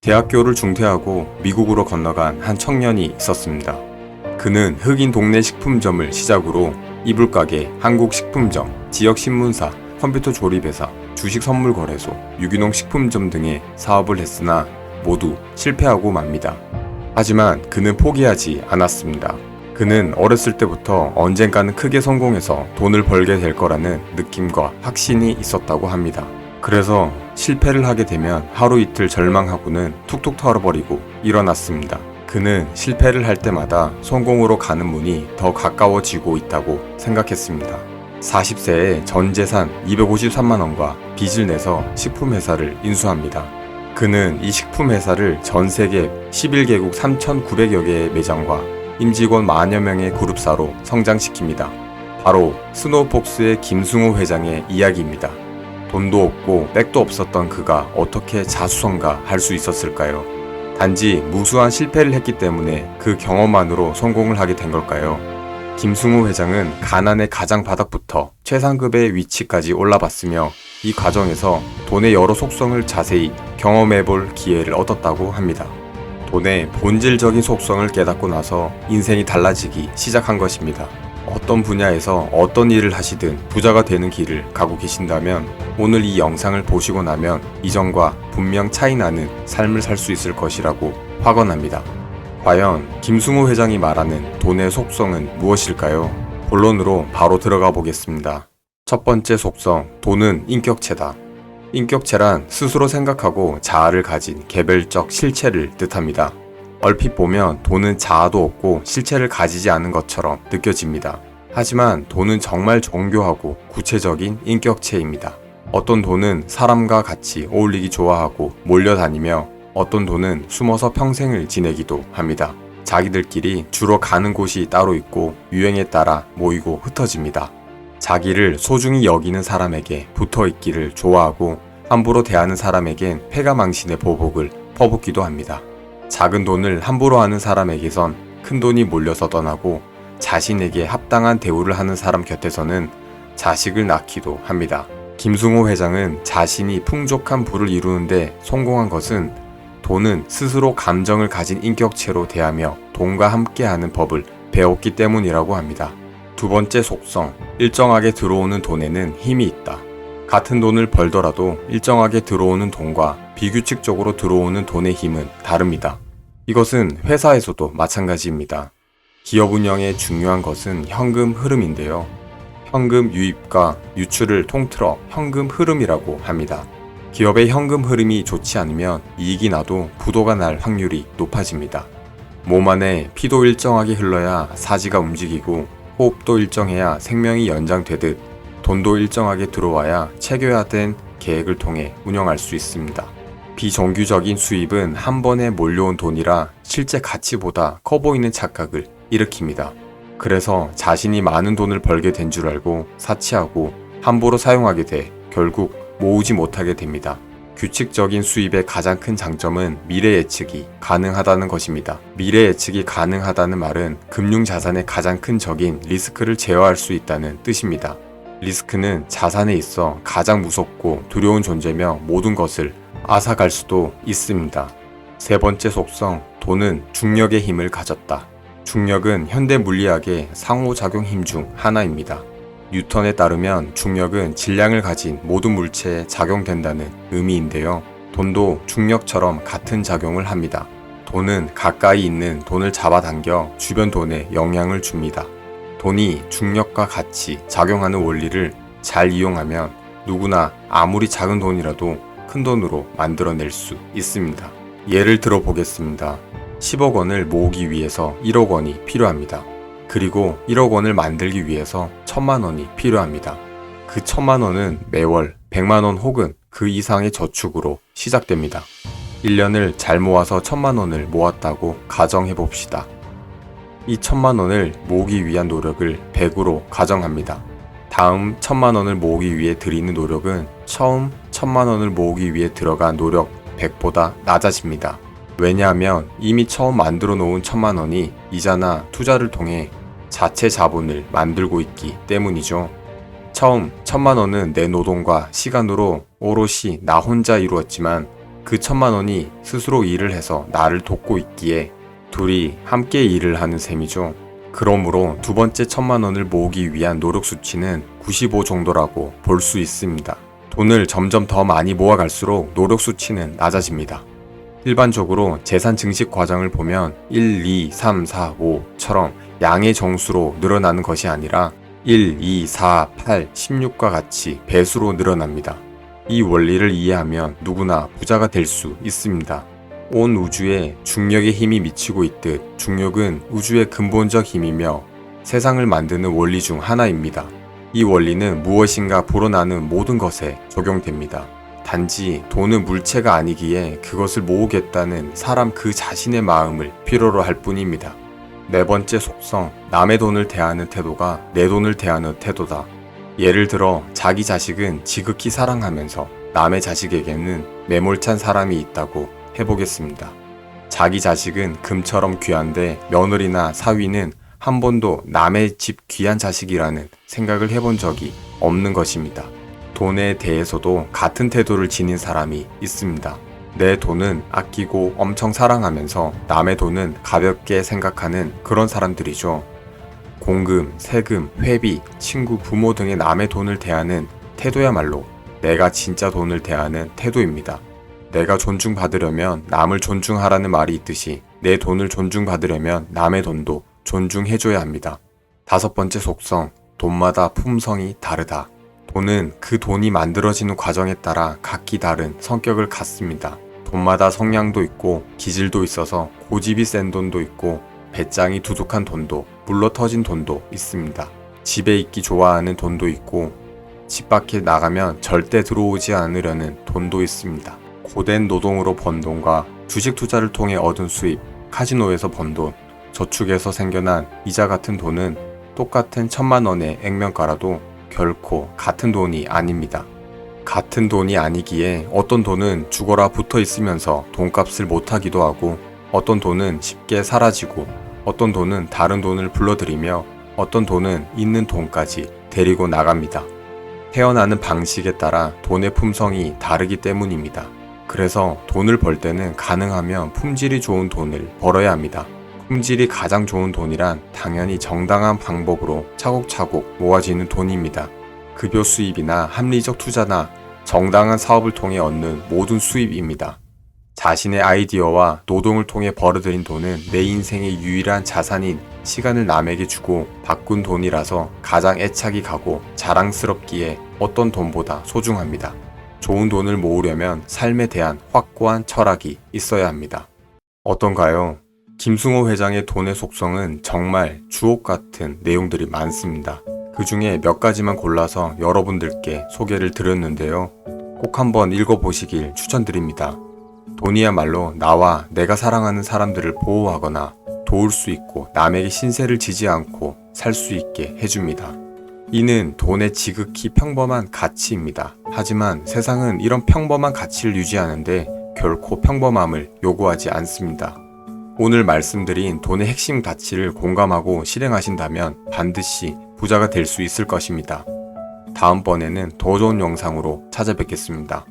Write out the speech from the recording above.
대학교를 중퇴하고 미국으로 건너간 한 청년이 있었습니다. 그는 흑인 동네 식품점을 시작으로 이불가게, 한국식품점, 지역신문사, 컴퓨터 조립회사, 주식선물거래소, 유기농 식품점 등의 사업을 했으나 모두 실패하고 맙니다. 하지만 그는 포기하지 않았습니다. 그는 어렸을 때부터 언젠가는 크게 성공해서 돈을 벌게 될 거라는 느낌과 확신이 있었다고 합니다. 그래서 실패를 하게 되면 하루 이틀 절망하고는 툭툭 털어버리고 일어났습니다. 그는 실패를 할 때마다 성공으로 가는 문이 더 가까워지고 있다고 생각했습니다. 40세에 전 재산 253만원과 빚을 내서 식품회사를 인수합니다. 그는 이 식품회사를 전 세계 11개국 3,900여 개의 매장과 임직원 만여 명의 그룹사로 성장시킵니다. 바로 스노우폭스의 김승우 회장의 이야기입니다. 돈도 없고 백도 없었던 그가 어떻게 자수성가할 수 있었을까요? 단지 무수한 실패를 했기 때문에 그 경험만으로 성공을 하게 된 걸까요? 김승우 회장은 가난의 가장 바닥부터 최상급의 위치까지 올라봤으며 이 과정에서 돈의 여러 속성을 자세히 경험해볼 기회를 얻었다고 합니다. 돈의 본질적인 속성을 깨닫고 나서 인생이 달라지기 시작한 것입니다. 어떤 분야에서 어떤 일을 하시든 부자가 되는 길을 가고 계신다면 오늘 이 영상을 보시고 나면 이전과 분명 차이나는 삶을 살 수 있을 것이라고 확언합니다. 과연 김승우 회장이 말하는 돈의 속성은 무엇일까요? 본론으로 바로 들어가 보겠습니다. 첫 번째 속성, 돈은 인격체다. 인격체란 스스로 생각하고 자아를 가진 개별적 실체를 뜻합니다. 얼핏 보면 돈은 자아도 없고 실체를 가지지 않은 것처럼 느껴집니다. 하지만 돈은 정말 정교하고 구체적인 인격체입니다. 어떤 돈은 사람과 같이 어울리기 좋아하고 몰려다니며 어떤 돈은 숨어서 평생을 지내기도 합니다. 자기들끼리 주로 가는 곳이 따로 있고 유행에 따라 모이고 흩어집니다. 자기를 소중히 여기는 사람에게 붙어 있기를 좋아하고 함부로 대하는 사람에겐 패가망신의 보복을 퍼붓기도 합니다. 작은 돈을 함부로 하는 사람에게선 큰 돈이 몰려서 떠나고 자신에게 합당한 대우를 하는 사람 곁에서는 자식을 낳기도 합니다. 김승우 회장은 자신이 풍족한 부를 이루는데 성공한 것은 돈은 스스로 감정을 가진 인격체로 대하며 돈과 함께하는 법을 배웠기 때문이라고 합니다. 두 번째 속성, 일정하게 들어오는 돈에는 힘이 있다. 같은 돈을 벌더라도 일정하게 들어오는 돈과 비규칙적으로 들어오는 돈의 힘은 다릅니다. 이것은 회사에서도 마찬가지입니다. 기업 운영에 중요한 것은 현금 흐름인데요. 현금 유입과 유출을 통틀어 현금 흐름이라고 합니다. 기업의 현금 흐름이 좋지 않으면 이익이 나도 부도가 날 확률이 높아집니다. 몸 안에 피도 일정하게 흘러야 사지가 움직이고 호흡도 일정해야 생명이 연장되듯 돈도 일정하게 들어와야 체계화된 계획을 통해 운영할 수 있습니다. 비정규적인 수입은 한 번에 몰려온 돈이라 실제 가치보다 커 보이는 착각을 일으킵니다. 그래서 자신이 많은 돈을 벌게 된 줄 알고 사치하고 함부로 사용하게 돼 결국 모으지 못하게 됩니다. 규칙적인 수입의 가장 큰 장점은 미래 예측이 가능하다는 것입니다. 미래 예측이 가능하다는 말은 금융자산의 가장 큰 적인 리스크를 제어할 수 있다는 뜻입니다. 리스크는 자산에 있어 가장 무섭고 두려운 존재며 모든 것을 앗아갈 수도 있습니다. 세 번째 속성, 돈은 중력의 힘을 가졌다. 중력은 현대 물리학의 상호작용 힘 중 하나입니다. 뉴턴에 따르면 중력은 질량을 가진 모든 물체에 작용된다는 의미인데요. 돈도 중력처럼 같은 작용을 합니다. 돈은 가까이 있는 돈을 잡아당겨 주변 돈에 영향을 줍니다. 돈이 중력과 같이 작용하는 원리를 잘 이용하면 누구나 아무리 작은 돈이라도 큰 돈으로 만들어낼 수 있습니다. 예를 들어 보겠습니다. 10억 원을 모으기 위해서 1억 원이 필요합니다. 그리고 1억 원을 만들기 위해서 1000만 원이 필요합니다. 그 1000만 원은 매월 100만 원 혹은 그 이상의 저축으로 시작됩니다. 1년을 잘 모아서 1000만 원을 모았다고 가정해 봅시다. 이 1000만 원을 모으기 위한 노력을 100으로 가정합니다. 다음 1000만 원을 모으기 위해 들이는 노력은 처음 1000만 원을 모으기 위해 들어간 노력 100보다 낮아집니다. 왜냐하면 이미 처음 만들어 놓은 1000만 원이 이자나 투자를 통해 자체 자본을 만들고 있기 때문이죠. 처음 1000만 원은 내 노동과 시간으로 오롯이 나 혼자 이루었지만 그 1,000만 원이 스스로 일을 해서 나를 돕고 있기에 둘이 함께 일을 하는 셈이죠. 그러므로 두 번째 1,000만 원을 모으기 위한 노력 수치는 95 정도라고 볼 수 있습니다. 돈을 점점 더 많이 모아갈수록 노력 수치는 낮아집니다. 일반적으로 재산 증식 과정을 보면 1, 2, 3, 4, 5처럼 양의 정수로 늘어나는 것이 아니라 1, 2, 4, 8, 16과 같이 배수로 늘어납니다. 이 원리를 이해하면 누구나 부자가 될 수 있습니다. 온 우주에 중력의 힘이 미치고 있듯 중력은 우주의 근본적 힘이며 세상을 만드는 원리 중 하나입니다. 이 원리는 무엇인가 불어나는 모든 것에 적용됩니다. 단지 돈은 물체가 아니기에 그것을 모으겠다는 사람 그 자신의 마음을 필요로 할 뿐입니다. 네 번째 속성, 남의 돈을 대하는 태도가 내 돈을 대하는 태도다. 예를 들어 자기 자식은 지극히 사랑하면서 남의 자식에게는 매몰찬 사람이 있다고 해보겠습니다. 자기 자식은 금처럼 귀한데 며느리나 사위는 한 번도 남의 집 귀한 자식이라는 생각을 해본 적이 없는 것입니다. 돈에 대해서도 같은 태도를 지닌 사람이 있습니다. 내 돈은 아끼고 엄청 사랑하면서 남의 돈은 가볍게 생각하는 그런 사람들이죠. 공금, 세금, 회비, 친구, 부모 등의 남의 돈을 대하는 태도야말로 내가 진짜 돈을 대하는 태도입니다. 내가 존중받으려면 남을 존중하라는 말이 있듯이 내 돈을 존중받으려면 남의 돈도 존중해줘야 합니다. 다섯 번째 속성, 돈마다 품성이 다르다. 돈은 그 돈이 만들어지는 과정에 따라 각기 다른 성격을 갖습니다. 돈마다 성향도 있고 기질도 있어서 고집이 센 돈도 있고 배짱이 두둑한 돈도 물러터진 돈도 있습니다. 집에 있기 좋아하는 돈도 있고 집 밖에 나가면 절대 들어오지 않으려는 돈도 있습니다. 고된 노동으로 번 돈과 주식 투자를 통해 얻은 수입, 카지노에서 번 돈, 저축에서 생겨난 이자 같은 돈은 똑같은 1,000만 원의 액면가라도 결코 같은 돈이 아닙니다. 같은 돈이 아니기에 어떤 돈은 죽어라 붙어 있으면서 돈값을 못하기도 하고 어떤 돈은 쉽게 사라지고 어떤 돈은 다른 돈을 불러들이며 어떤 돈은 있는 돈까지 데리고 나갑니다. 태어나는 방식에 따라 돈의 품성이 다르기 때문입니다. 그래서 돈을 벌 때는 가능하면 품질이 좋은 돈을 벌어야 합니다. 품질이 가장 좋은 돈이란 당연히 정당한 방법으로 차곡차곡 모아지는 돈입니다. 급여 수입이나 합리적 투자나 정당한 사업을 통해 얻는 모든 수입입니다. 자신의 아이디어와 노동을 통해 벌어들인 돈은 내 인생의 유일한 자산인 시간을 남에게 주고 바꾼 돈이라서 가장 애착이 가고 자랑스럽기에 어떤 돈보다 소중합니다. 좋은 돈을 모으려면 삶에 대한 확고한 철학이 있어야 합니다. 어떤가요? 김승호 회장의 돈의 속성은 정말 주옥 같은 내용들이 많습니다. 그 중에 몇 가지만 골라서 여러분들께 소개를 드렸는데요. 꼭 한번 읽어보시길 추천드립니다. 돈이야말로 나와 내가 사랑하는 사람들을 보호하거나 도울 수 있고 남에게 신세를 지지 않고 살 수 있게 해줍니다. 이는 돈의 지극히 평범한 가치입니다. 하지만 세상은 이런 평범한 가치를 유지하는데 결코 평범함을 요구하지 않습니다. 오늘 말씀드린 돈의 핵심 가치를 공감하고 실행하신다면 반드시 부자가 될 수 있을 것입니다. 다음번에는 더 좋은 영상으로 찾아뵙겠습니다.